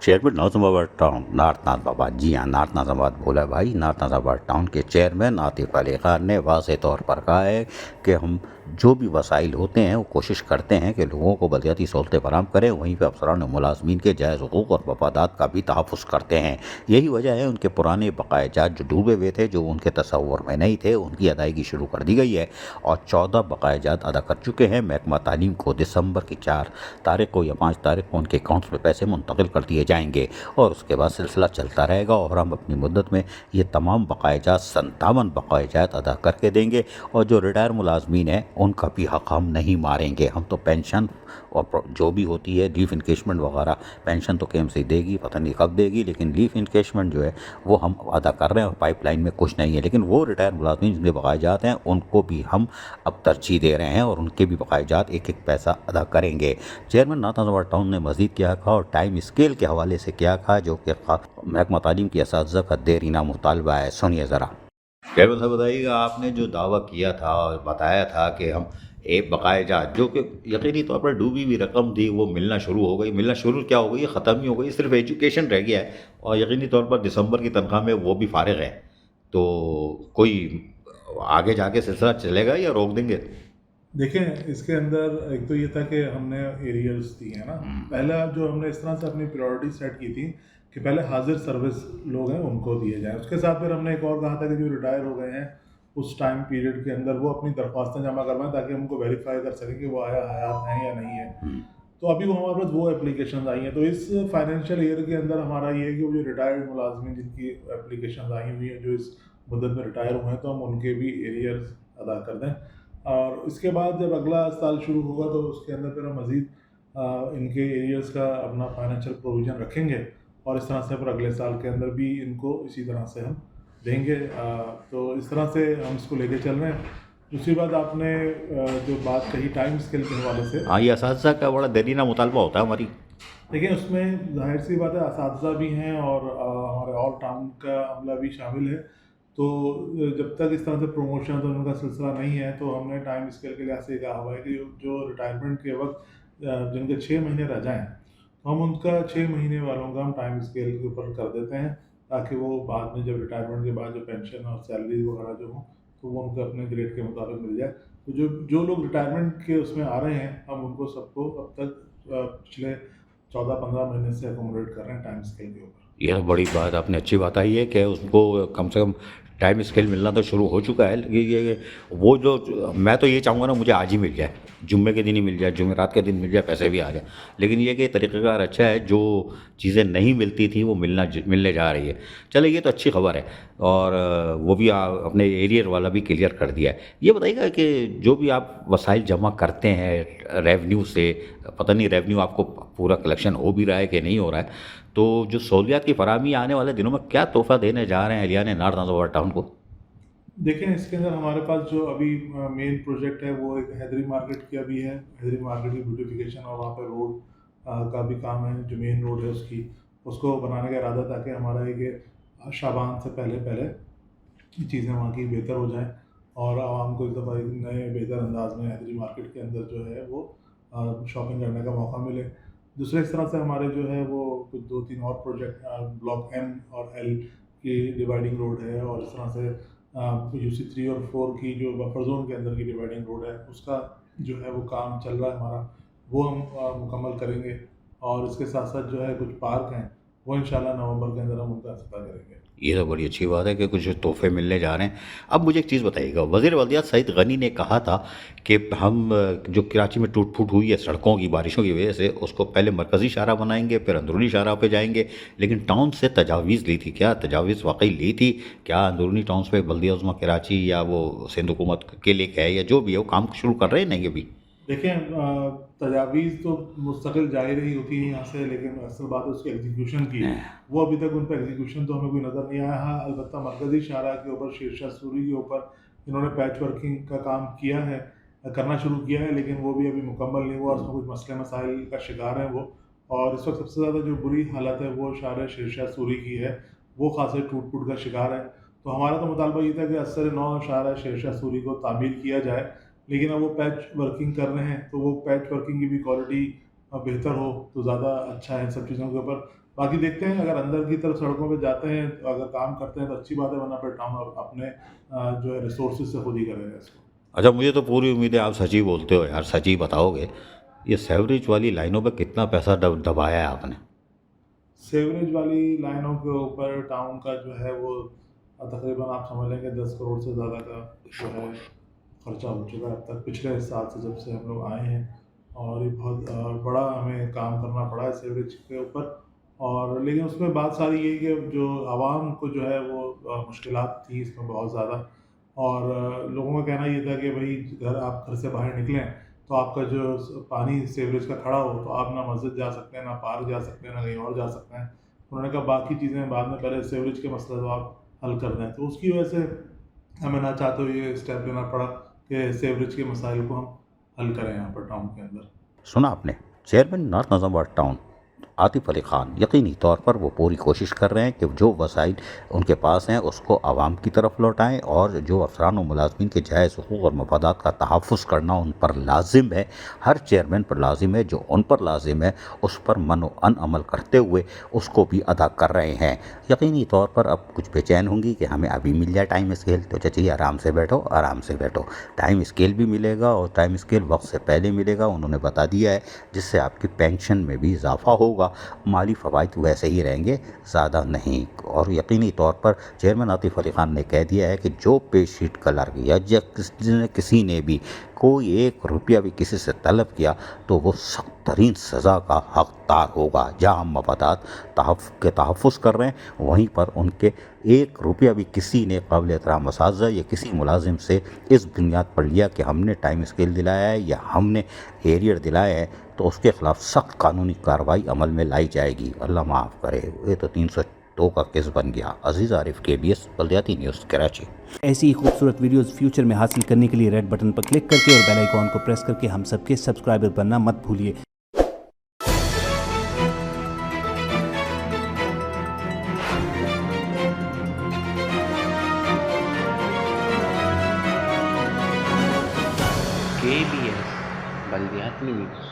Chairman Nazimabad town नाथ नाज़िमाबाद। जी हाँ, नाथ नाज़िमाबाद बोला भाई। नाथ नाज़िमाबाद टाउन के चेयरमैन आतिफ अली खान ने वाज़ेह तौर पर कहा है कि हम जो भी वसाइल होते हैं वो कोशिश करते हैं कि लोगों को बलदियाती सहूलतें फराहम करें, वहीं पर अफसरान और मुलाजमीन के जायज़ हुकूक़ और मफादात का भी तहफ़्फ़ुज़ करते हैं। यही वजह है उनके पुराने बकायाजात जो डूबे हुए थे, जो उनके तसव्वुर में नहीं थे, उनकी अदायगी शुरू कर दी गई है और 14 बकायाजात अदा कर चुके हैं। महकमा तालीम को दिसंबर की 4 तारीख को या 5 तारीख को उनके अकाउंट्स में पैसे मुंतकिल कर दिए जाएंगे और उसके बाद सिलसिला चलता रहेगा और हम अपनी मुद्दत में ये तमाम बकायाजात 57 बकायाजात अदा करके देंगे और जो रिटायर मुलाजमीन हैं उनका भी हक़ हम नहीं मारेंगे। हम तो पेंशन और जो भी होती है लीव इनकेशमेंट वगैरह, पेंशन तो KMC देगी, पता नहीं कब देगी, लेकिन लीव इनकेशमेंट जो है वो हम अदा कर रहे हैं और पाइपलाइन में कुछ नहीं है। लेकिन वो रिटायर मुलाजमीन जिनके बकायाजात हैं उनको भी हम अब तरजीह दे रहे हैं और उनके भी बकायाजात एक एक पैसा अदा करेंगे। चेयरमैन नाथ नाज़िमाबाद टाउन ने मज़ीद क्या कहा और टाइम स्केल के हवाले से क्या कहा, जो कि महकमा तालीम की असातिज़ा का देरीना मुतालबा है। सुनिए ज़रा। चेयरमैन साहब बताइएगा, आपने जो दावा किया था और बताया था कि हम एक बकायाजात जो कि यकीनी तौर पर डूबी हुई रकम थी वो मिलना शुरू हो गई। मिलना शुरू क्या हो गई, ख़त्म ही हो गई, सिर्फ एजुकेशन रह गया है और यकीनी तौर पर दिसंबर की तनख्वाह में वो भी फारिग है। तो कोई आगे जाके सिलसिला चलेगा या रोक देंगे? देखें, इसके अंदर एक तो ये था कि हमने एरियर्स दिए हैं ना। पहला जो हमने इस तरह से अपनी प्रायोरिटी सेट की थी कि पहले हाजिर सर्विस लोग हैं उनको दिए जाएं। उसके साथ फिर हमने एक और कहा था कि जो रिटायर हो गए हैं उस टाइम पीरियड के अंदर वो अपनी दरख्वास्तें जमा करवाएं ताकि हम उनको वेरीफाई कर सकें कि वो हयात हैं या नहीं है। तो अभी वो हमारे पास वो एप्लीकेशन आई हैं। तो इस फाइनेंशियल ईयर के अंदर हमारा ये है कि वो जो रिटायर्ड मुलाजमीन जिनकी एप्लीकेशन आई हुई हैं, जो इस मुद्दत में रिटायर हुए हैं, तो हम उनके भी एरियर्स अदा कर दें। और इसके बाद जब अगला साल शुरू होगा तो उसके अंदर फिर हम मज़ीद इनके एरियर्स का अपना फाइनेंशियल प्रोविज़न रखेंगे और इस तरह से फिर अगले साल के अंदर भी इनको इसी तरह से हम देंगे। तो इस तरह से हम इसको लेके चल रहे हैं। दूसरी बात, आपने जो बात कही टाइम स्केल के हवाले से, हाँ, ये असातिज़ा का बड़ा देरीना मुतालबा होता है हमारी। देखिए उसमें जाहिर सी बात है असातिज़ा भी हैं और हमारे ऑल टाउन का अमला भी शामिल है। तो जब तक इस तरह से प्रमोशन तो उनका सिलसिला नहीं है तो हमने टाइम स्केल के लिहाज से कहा हुआ है कि जो रिटायरमेंट के वक्त जिनके 6 महीने रह जाएँ तो हम उनका 6 महीने वालों का हम टाइम स्केल के ऊपर कर देते हैं ताकि वो बाद में जब रिटायरमेंट के बाद जो पेंशन और सैलरी वगैरह जो हो तो वो उनको अपने ग्रेड के मुताबिक मिल जाए। तो जो जो लोग रिटायरमेंट के उसमें आ रहे हैं हम उनको सबको अब तक पिछले 14-15 महीने से अकोमोडेट कर रहे हैं टाइम स्केल के ऊपर। यह बड़ी बात आपने अच्छी बात आई है कि उसको कम से कम टाइम स्केल मिलना तो शुरू हो चुका है। लेकिन ये वो जो मैं तो ये चाहूँगा ना, मुझे आज ही मिल जाए, जुम्मे के दिन ही मिल जाए, जुमेरात के दिन मिल जाए, पैसे भी आ जाए। लेकिन ये कि तरीक़ेकार अच्छा है, जो चीज़ें नहीं मिलती थी वो मिलने जा रही है। चलिए, ये तो अच्छी खबर है और वो भी अपने एरियर वाला भी क्लियर कर दिया है। ये बताइएगा कि जो भी आप वसाइल जमा करते हैं रेवेन्यू से, पता नहीं रेवेन्यू आपको पूरा कलेक्शन हो भी रहा है कि नहीं हो रहा है, तो जो सहूलियात की फराहमी आने वाले दिनों में क्या तोहफ़ा देने जा रहे हैं एहलियान नाथ नाज़िमाबाद टाउन को? देखें, इसके अंदर हमारे पास जो अभी मेन प्रोजेक्ट है वो एक हैदरी मार्केट की अभी है। हैदरी मार्केट की ब्यूटिफिकेशन और वहाँ पे रोड का भी काम है, जो मेन रोड है उसको बनाने का इरादा, ताकि हमारा एक शाबान से पहले पहले चीज़ें वहाँ की बेहतर हो जाएँ और आवाम को इस दफ़ा एक नए बेहतर अंदाज में हैदरी मार्केट के अंदर जो है वो शॉपिंग करने का मौका मिले। दूसरे इस तरह से हमारे जो है वो कुछ 2-3 और प्रोजेक्ट ब्लॉक M और L की डिवाइडिंग रोड है और इस तरह से UC 3 और 4 की जो बफर जोन के अंदर की डिवाइडिंग रोड है उसका जो है वो काम चल रहा है हमारा, वो हम मुकम्मल करेंगे। और इसके साथ साथ जो है कुछ पार्क हैं वो इंशाल्लाह नवंबर के अंदर हम उनका इफ्तिताह करेंगे। ये तो बड़ी अच्छी बात है कि कुछ तोहफ़े मिलने जा रहे हैं। अब मुझे एक चीज़ बताइएगा, वज़ीर बल्दियात सईद गनी ने कहा था कि हम जो कराची में टूट-फूट हुई है सड़कों की बारिशों की वजह से, उसको पहले मरकज़ी शाहराह बनाएँगे, फिर अंदरूनी शाहराह पे जाएँगे। लेकिन टाउन से तजावीज़ ली थी, क्या तजावीज़ वाक़ई ली थी? क्या अंदरूनी टाउन्स पे बल्दिया उज़्मा कराची या वो सिंध हुकूमत के लिए है या जो भी है, वो काम शुरू कर रहे हैं नहीं अभी? देखें, तजावीज़ तो मुस्तकिल जाहिर ही होती है यहाँ से, लेकिन असल बात है उसके एग्जीक्यूशन की। वो अभी तक उन पर एग्जीक्यूशन तो हमें कोई नज़र नहीं आया। हाँ, अलबत्ता मरकज़ी शाहराह के ऊपर शेरशाह सूरी के ऊपर इन्होंने पैच वर्किंग का काम किया है, करना शुरू किया है, लेकिन वो भी अभी मुकम्मल नहीं हुआ। उसमें कुछ मसले मसाइल का शिकार हैं वो। और इस वक्त सबसे ज़्यादा जो बुरी हालत है वो शाहरा शेरशाह सूरी की है, वो खासे टूट फूट का शिकार है। तो हमारा तो मुतालबा ये था कि असर नौ शाहरा शेरशाह सूरी को तामीर किया जाए, लेकिन अब वो पैच वर्किंग कर रहे हैं तो वो पैच वर्किंग की भी क्वालिटी बेहतर हो तो ज़्यादा अच्छा है इन सब चीज़ों के ऊपर। बाकी देखते हैं, अगर अंदर की तरफ सड़कों पे जाते हैं, अगर काम करते हैं तो अच्छी बात है, वरना फिर टाउन अपने जो है रिसोर्सेज से खुद ही करेगा इसको। अच्छा, मुझे तो पूरी उम्मीद है आप सच ही बोलते हो यार, सच ही बताओगे। ये सेवरेज वाली लाइनों पे कितना पैसा दबाया है आपने? सेवरेज वाली लाइनों के ऊपर टाउन का जो है वो तकरीबन आप समझ लें कि 10 करोड़ से ज़्यादा का जो है खर्चा हो चुका है अब तक, पिछले साल से जब से हम लोग आए हैं। और ये बहुत बड़ा हमें काम करना पड़ा है सेवरेज के ऊपर। और लेकिन उसमें बात सारी यही कि जो आवाम को जो है वो मुश्किलात थी इसमें बहुत ज़्यादा। और लोगों का कहना ये था कि भाई आप घर से बाहर निकलें तो आपका जो पानी सीवरेज का खड़ा हो तो आप ना मस्जिद जा सकते हैं, ना पार्क जा सकते हैं, ना कहीं और जा सकते हैं। उन्होंने कहा बाकी चीज़ें बाद में, पहले सीवरेज के मसला तो आप हल कर दें। तो उसकी वजह से हमें ना चाहते हुए ये स्टेप लेना पड़ा कि सीवरेज के मसाइल को हम हल करें यहाँ पर टाउन के अंदर। सुना आपने, chairman north Nizamabad town Atif Ali Khan यकीनी तौर पर वो पूरी कोशिश कर रहे हैं कि जो वसाइल उनके पास हैं उसको आवाम की तरफ लौटाएं, और जो अफसरान व मुलाजमीन के जायज़ हुकूक़ और मफादात का तहफ़्फ़ुज़ करना उन पर लाजिम है, हर चेयरमैन पर लाजिम है। जो उन पर लाजिम है उस पर मनो अन अमल करते हुए उसको भी अदा कर रहे हैं। यकीनी तौर पर अब कुछ बेचैन होंगी कि हमें अभी मिल जाए टाइम स्केल, तो चाची आराम से बैठो, आराम से बैठो। टाइम स्केल भी मिलेगा और टाइम स्केल वक्त से पहले मिलेगा, उन्होंने बता दिया है, जिससे आपकी पेंशन में भी इजाफा होगा। माली फ़वाइद वैसे ही रहेंगे, ज़्यादा नहीं। और यकीनी तौर पर चेयरमैन आतिफ अली ख़ान ने कह दिया है कि जो पे शीट क्लर्क या किसी ने भी कोई 1 रुपया भी किसी से तलब किया तो वो सख्त तरीन सज़ा का हकदार होगा। जहाँ हम मफादात के तहफ़्फ़ुज़ कर रहे हैं वहीं पर उनके 1 रुपया भी किसी ने काबिल एहतराम असातिज़ा या किसी मुलाजिम से इस बुनियाद पर लिया कि हमने टाइम स्केल दिलाया है या हमने एरियर दिलाया है, तो उसके ख़िलाफ़ सख्त कानूनी कार्रवाई अमल में लाई जाएगी। अल्लाह माफ़ करे, ये तो 302 का केस बन गया। अजीज़ आरिफ, KBS बल्दियाती न्यूज़, कराची। ऐसी ही खूबसूरत वीडियोस फ्यूचर में हासिल करने के लिए रेड बटन पर क्लिक करके और बेल आइकॉन को प्रेस करके हम सबके सब्सक्राइबर बनना मत भूलिए। KBS बल्दियाती न्यूज़।